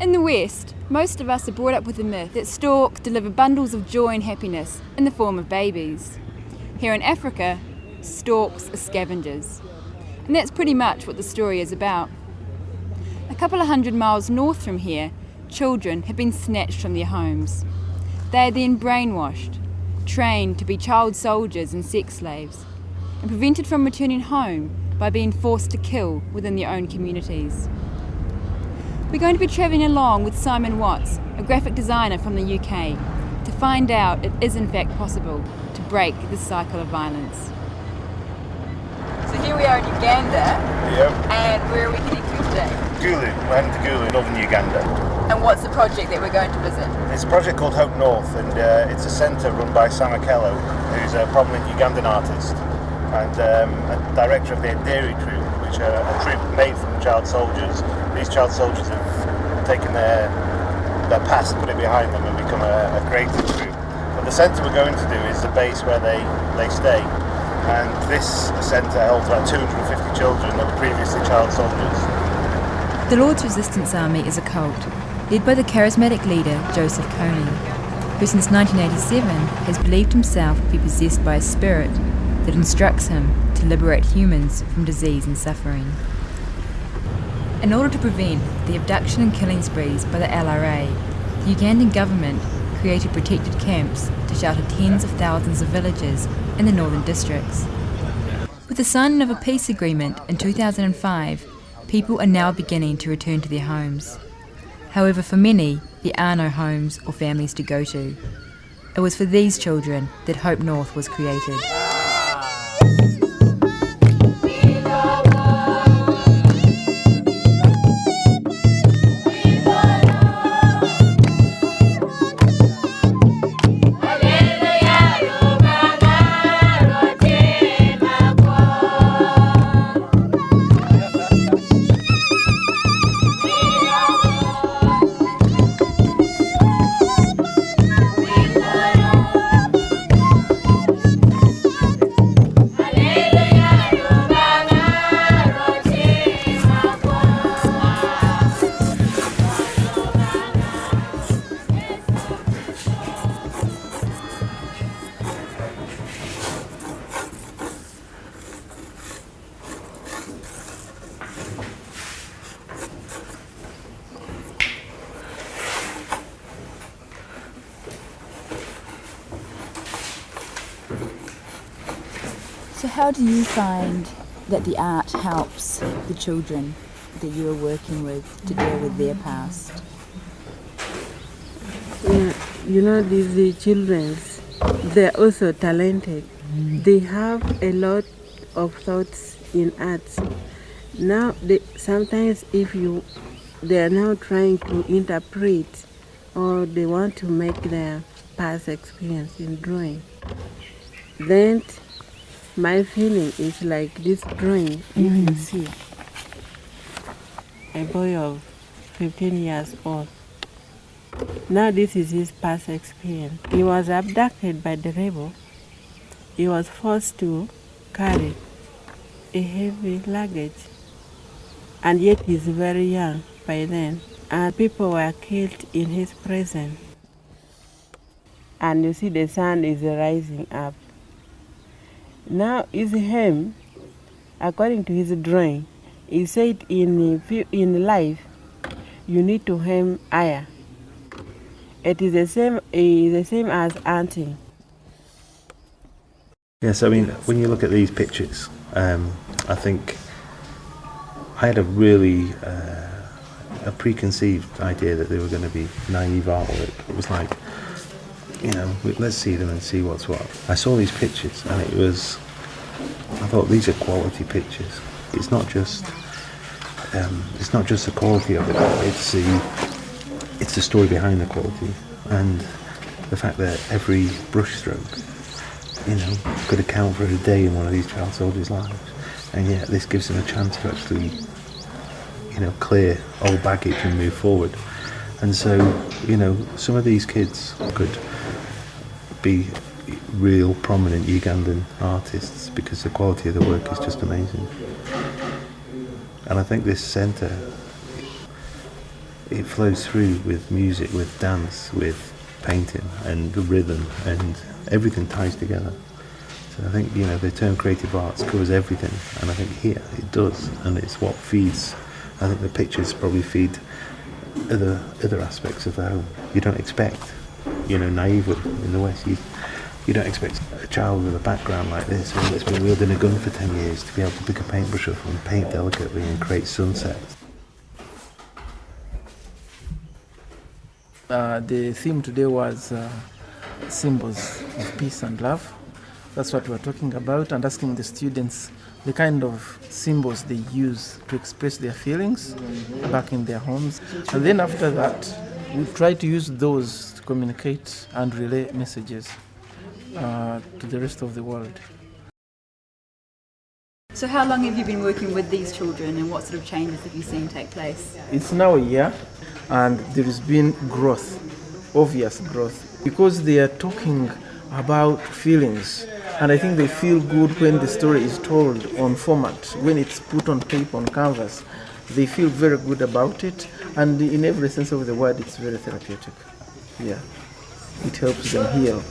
In the West, most of us are brought up with the myth that storks deliver bundles of joy and happiness in the form of babies. Here in Africa, storks are scavengers. And that's pretty much what the story is about. A couple of 100 miles north from here, children have been snatched from their homes. They are then brainwashed, trained to be child soldiers and sex slaves, and prevented from returning home by being forced to kill within their own communities. We're going to be travelling along with Simon Watts, a graphic designer from the UK, to find out it is in fact possible to break this cycle of violence. So here we are in Uganda, and where are we heading to today? Gulu. We're heading to Gulu, Northern Uganda. And what's the project that we're going to visit? It's a project called Hope North, and it's a centre run by Sam Akello, who's a prominent Ugandan artist and a director of the Dairy Troupe, which are a troupe made from child soldiers. These child soldiers have taken their past, put it behind them, and become a creative troupe. But the centre we're going to do is the base where they stay. And this centre holds about 250 children that were previously child soldiers. The Lord's Resistance Army is a cult, led by the charismatic leader Joseph Kony, who since 1987 has believed himself to be possessed by a spirit that instructs him to liberate humans from disease and suffering. In order to prevent the abduction and killing sprees by the LRA, the Ugandan government created protected camps to shelter tens of thousands of villagers in the northern districts. With the signing of a peace agreement in 2005, people are now beginning to return to their homes. However, for many, there are no homes or families to go to. It was for these children that Hope North was created. So how do you find that the art helps the children that you are working with to deal with their past? Yeah, you know, these children, they're also talented. They have a lot of thoughts in arts. Now, sometimes they are now trying to interpret or they want to make their past experience in drawing. Then my feeling is like this drawing, if you see, a boy of 15 years old. Now this is his past experience. He was abducted by the rebel. He was forced to carry a heavy luggage. And yet he's very young by then. And people were killed in his presence. And you see the sun is rising up. Now his hem, according to his drawing, he said in life you need to hem higher. It is the same as hunting. Yes, I mean, when you look at these pictures, I think I had a really a preconceived idea that they were going to be naive artwork. It was like, you know, let's see them and see what's what. I saw these pictures and I thought these are quality pictures. It's not just the quality of it, it's the story behind the quality and the fact that every brushstroke, you know, could account for a day in one of these child soldiers' lives, and yet this gives them a chance to actually, you know, clear old baggage and move forward. And so, you know, some of these kids could be real prominent Ugandan artists because the quality of the work is just amazing. And I think this centre it flows through with music, with dance, with painting, and the rhythm, and everything ties together. So I think, the term creative arts covers everything, and I think here it does, and it's what feeds. I think the pictures probably feed other aspects of the home. You don't expect, naively in the West, you don't expect a child with a background like this, who has been wielding a gun for 10 years, to be able to pick a paintbrush up and paint delicately and create sunsets. The theme today was symbols of peace and love. That's what we're talking about, and asking the students the kind of symbols they use to express their feelings back in their homes. And then after that, we try to use those to communicate and relay messages to the rest of the world. So how long have you been working with these children, and what sort of changes have you seen take place? It's now a year, and there has been growth, obvious growth, because they are talking about feelings, and I think they feel good when the story is told on format, when it's put on paper, on canvas. They feel very good about it, and in every sense of the word, it's very therapeutic. Yeah, it helps them heal.